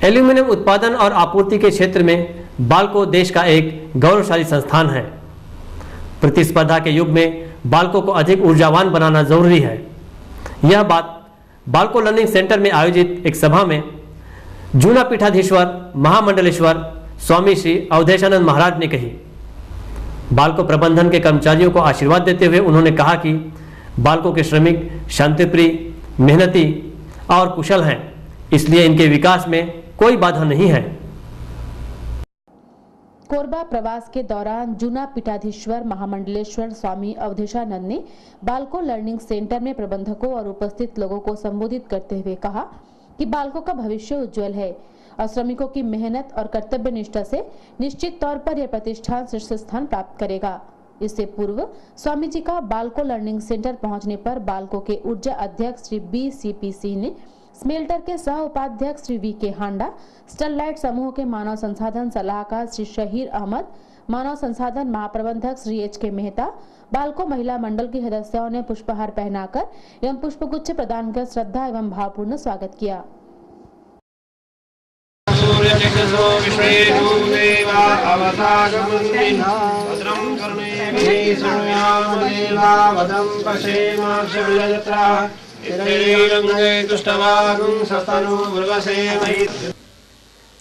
Aluminium उत्पादन और आपूर्ति के क्षेत्र में बाल्को देश का एक गौरवशाली संस्थान है। प्रतिस्पर्धा के युग में बाल्को को अधिक ऊर्जावान बनाना जरूरी है। यह बात बाल्को लर्निंग सेंटर में आयोजित एक सभा में जूना पीठाधीश्वर महामंडलेश्वर स्वामी श्री अवधेशानंद महाराज ने कही। बाल्को प्रबंधन के कर्मचारियों को आशीर्वाद देते हुए उन्होंने कहा कि बाल्को के श्रमिक शांतिप्रिय, मेहनती और कुशल हैं, इसलिए इनके विकास में कोई बाधा नहीं है। कोरबा प्रवास के दौरान जूना पीठाधीश्वर महामंडलेश्वर स्वामी अवधेशानंद ने बाल्को लर्निंग सेंटर में प्रबंधकों और उपस्थित लोगों को संबोधित करते हुए कहा कि बाल्को का भविष्य उज्जवल है और श्रमिकों की मेहनत और कर्तव्य निष्ठा से निश्चित तौर पर यह प्रतिष्ठान शीर्ष स्थान प्राप्त करेगा। इससे पूर्व स्वामी जी का बाल्को लर्निंग सेंटर पहुंचने पर बाल्को के ऊर्जा अध्यक्ष श्री BCP सिंह ने स्मेल्टर के सह उपाध्यक्ष श्री VK हांडा, स्टरलाइट समूह के मानव संसाधन सलाहकार श्री शहीर अहमद, मानव संसाधन महाप्रबंधक श्री HK मेहता, बाल्को महिला मंडल की सदस्यों ने पुष्पहार पहनाकर एवं पुष्पगुच्छ प्रदान कर श्रद्धा एवं भावपूर्ण स्वागत किया।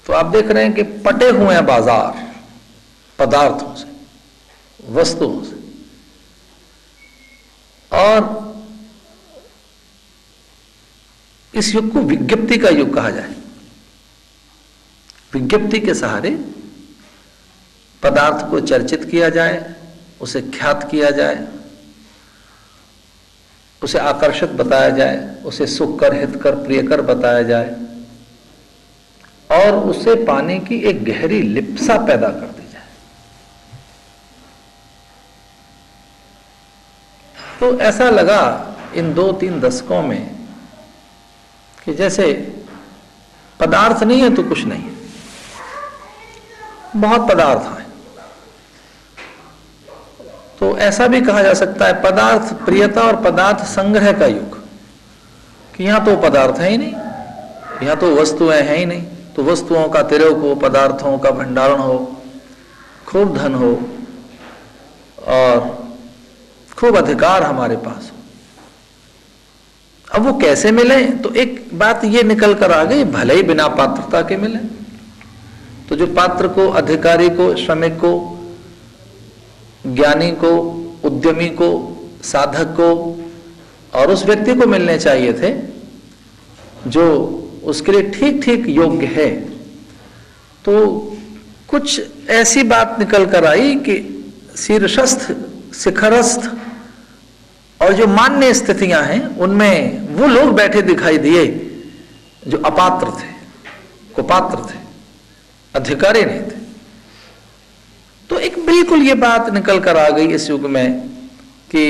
तो आप देख रहे हैं कि पटे हुए हैं बाजार पदार्थों से, वस्तुओं से, और इस युग को विज्ञप्ति का युग कहा जाए। विज्ञप्ति के सहारे पदार्थ को चर्चित किया जाए, उसे ख्यात किया जाए, उसे आकर्षक बताया जाए, उसे सुखकर, हितकर, प्रियकर बताया जाए और उसे पाने की एक गहरी लिप्सा पैदा कर दी जाए। तो ऐसा लगा इन 2-3 दशकों में कि जैसे पदार्थ नहीं है तो कुछ नहीं है, बहुत पदार्थ हैं। तो ऐसा भी कहा जा सकता है पदार्थ प्रियता और पदार्थ संग्रह का युग, कि यहां तो पदार्थ है ही नहीं, यहां तो वस्तुएं हैं ही नहीं, तो वस्तुओं का तिरोक हो, पदार्थों का भंडारण हो, खूब धन हो और खूब अधिकार हमारे पास हो। अब वो कैसे मिले? तो एक बात ये निकल कर आ गई, भले ही बिना पात्रता के मिले। तो जो पात्र को, अधिकारी को, श्रमिक को, ज्ञानी को, उद्यमी को, साधक को और उस व्यक्ति को मिलने चाहिए थे जो उसके लिए ठीक ठीक योग्य है, तो कुछ ऐसी बात निकल कर आई कि शीर्षस्थ, शिखरस्थ और जो मान्य स्थितियां हैं उनमें वो लोग बैठे दिखाई दिए जो अपात्र थे, कुपात्र थे, अधिकारी नहीं थे। तो एक बिल्कुल ये बात निकल कर आ गई इस युग में कि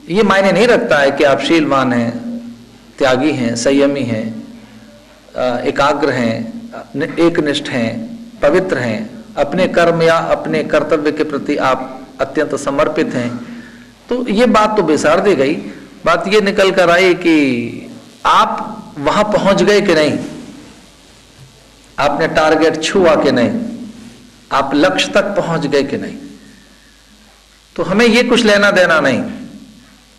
ये मायने नहीं रखता है कि आप शीलवान हैं, त्यागी हैं, संयमी हैं, एकाग्र हैं, एकनिष्ठ हैं, पवित्र हैं, अपने कर्म या अपने कर्तव्य के प्रति आप अत्यंत समर्पित हैं। तो ये बात तो बेसार दी गई। बात ये निकल कर आई कि आप वहां पहुंच गए कि नहीं, आपने टारगेट छुआ कि नहीं, आप लक्ष्य तक पहुंच गए कि नहीं। तो हमें ये कुछ लेना देना नहीं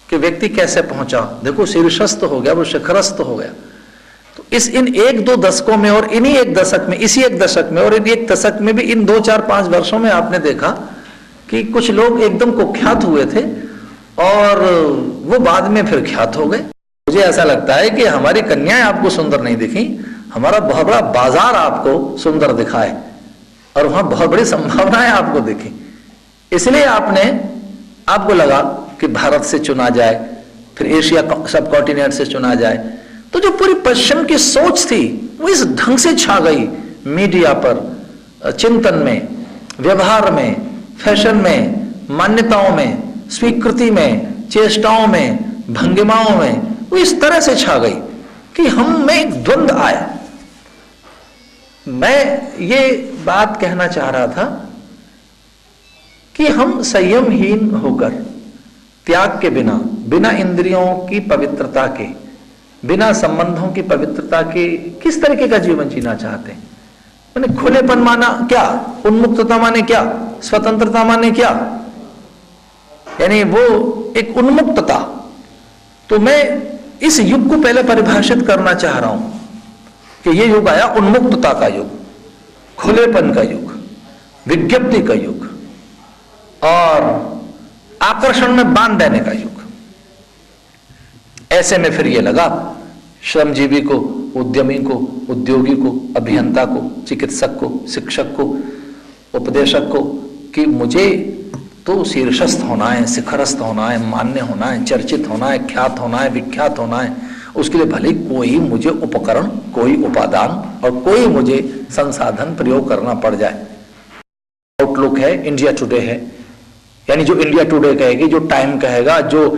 कि व्यक्ति कैसे पहुंचा। देखो शीर्षस्थ हो गया, वो शिखरस्थ हो गया। तो इस इन 1-2 दशकों में और इन्हीं एक दशक में, इसी एक दशक में और इन एक दशक में भी, इन 2-4-5 वर्षों में आपने देखा कि कुछ लोग एकदम कुख्यात हुए थे और वो बाद में फिर ख्यात हो गए। मुझे ऐसा लगता है कि हमारी कन्याएं आपको सुंदर नहीं दिखी, हमारा बहुत बड़ा बाजार आपको सुंदर दिखा है और वहां बहुत बड़ी संभावनाएं आपको दिखी, इसलिए आपको लगा कि भारत से चुना जाए, फिर एशिया सब कॉन्टिनेंट से चुना जाए। तो जो पूरी पश्चिम की सोच थी वो इस ढंग से छा गई मीडिया पर, चिंतन में, व्यवहार में, फैशन में, मान्यताओं में, स्वीकृति में, चेष्टाओं में, भंगिमाओं में, वो इस तरह से छा गई कि हम में एक द्वंद्व आया। मैं ये बात कहना चाह रहा था कि हम संयमहीन होकर, त्याग के बिना, बिना इंद्रियों की पवित्रता के, बिना संबंधों की पवित्रता के किस तरीके का जीवन जीना चाहते हैं? मैंने खुलेपन माना क्या? उन्मुक्तता माने क्या? स्वतंत्रता माने क्या? यानी वो एक उन्मुक्तता। तो मैं इस युग को पहले परिभाषित करना चाह रहा हूं कि ये युग आया उन्मुक्तता का युग, खुलेपन का युग, विज्ञप्ति का युग और आकर्षण में बांध देने का युग। ऐसे में फिर ये लगा श्रमजीवी को, उद्यमी को, उद्योगी को, अभियंता को, चिकित्सक को, शिक्षक को, उपदेशक को कि मुझे तो शीर्षस्थ होना है, शिखरस्थ होना है, मान्य होना है, चर्चित होना है, ख्यात होना है, विख्यात होना है। उसके लिए भले कोई मुझे उपकरण, कोई उपादान और कोई मुझे संसाधन प्रयोग करना पड़ जाए। आउटलुक है, इंडिया टुडे है, यानी जो इंडिया टुडे कहेगी, जो टाइम कहेगा, जो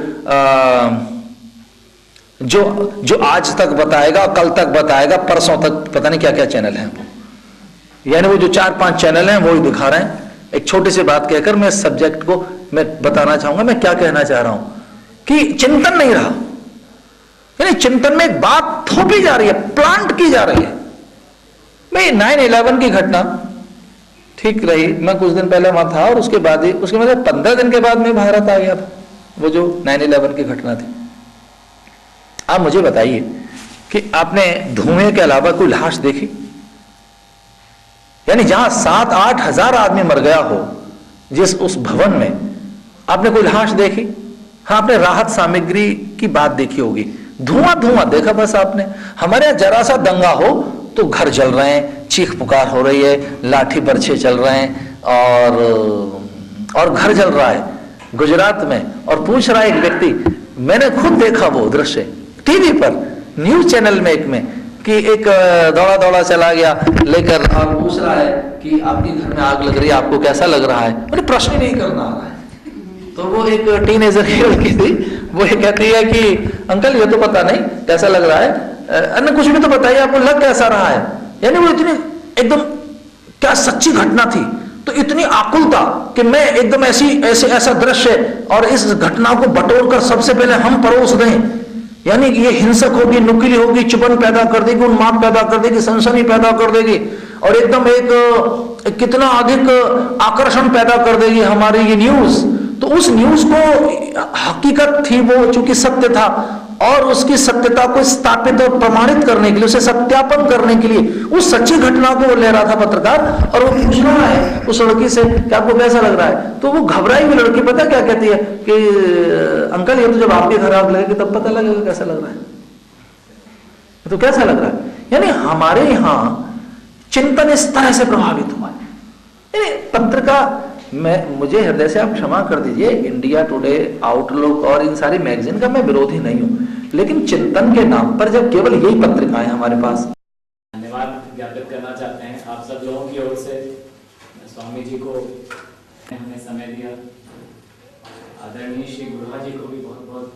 आज तक बताएगा, कल तक बताएगा, परसों तक पता नहीं क्या क्या चैनल हैं वो, यानी वो जो 4-5 चैनल हैं वो ही दिखा रहे हैं। एक छोटी सी बात कहकर मैं इस सब्जेक्ट को मैं बताना चाहूंगा, मैं क्या कहना चाह रहा हूं कि चिंतन नहीं रहा, यानी चिंतन में एक बात थोपी जा रही है, प्लांट की जा रही है। मैं 9/11 की घटना ठीक रही, मैं कुछ दिन पहले वहां था और उसके बाद ही, उसके मतलब 15 दिन के बाद में भारत आ गया था, वो जो 9/11 की घटना थी। आप मुझे बताइए कि आपने धुएं के अलावा कोई लाश देखी? यानी जहां 7-8 हजार आदमी मर गया हो, जिस उस भवन में आपने कोई लाश देखी? हाँ, आपने राहत सामग्री की बात देखी होगी, धुआं धुआं देखा बस आपने। हमारे यहां जरा सा दंगा हो तो घर जल रहे हैं, चीख पुकार हो रही है, लाठी बरछे चल रहे हैं और घर जल रहा है गुजरात में। और पूछ रहा है एक व्यक्ति, मैंने खुद देखा वो दृश्य टीवी पर, न्यूज चैनल में एक में, कि एक दौड़ा दौड़ा चला गया लेकर और पूछ रहा है कि आपके घर में आग लग रही है, आपको कैसा लग रहा है? मुझे प्रश्न ही नहीं करना आ रहा है। तो वो एक टीनेजर की लड़की थी, वो ये कहती है कि अंकल ये तो पता नहीं कैसा लग रहा है, अन्य कुछ भी तो बताइए आपको लग कैसा रहा है। यानी वो इतनी एकदम क्या सच्ची घटना थी, तो इतनी आकुलता कि मैं एकदम ऐसा दृश्य और इस घटना को बटोर कर सबसे पहले हम परोस दें। यानी कि ये हिंसक होगी, नुकीली होगी, चुभन पैदा कर देगी, उन्माद पैदा कर देगी, सनसनी पैदा कर देगी और एकदम एक कितना अधिक आकर्षण पैदा कर देगी हमारी ये न्यूज। तो उस न्यूज को हकीकत थी वो, चूंकि सत्य था, और उसकी सत्यता को स्थापित और प्रमाणित करने के लिए, उसे सत्यापन करने के लिए उस सच्ची घटना को ले रहा था पत्रकार, और वो पूछ रहा है उस लड़की से कि आपको कैसा लग रहा है? तो वो घबराई हुई लड़की पता क्या कहती है कि अंकल ये तो जब आपके घर आग लगेगी तब पता लगेगा कैसा लग रहा है। तो कैसा लग रहा है? यानी हमारे यहां चिंतन इस तरह से प्रभावित हुआ है। पत्रिका, मुझे हृदय से आप क्षमा कर दीजिए, इंडिया टुडे, आउटलुक और इन सारी मैगजीन का मैं विरोधी नहीं हूं, लेकिन चिंतन के नाम पर जब केवल यही पत्रिकाएं हमारे पास। धन्यवाद ज्ञापित करना चाहते हैं आप सब लोगों की ओर से स्वामी जी को हमने समय दिया, आदरणीय श्री गुरुहा जी को भी बहुत बहुत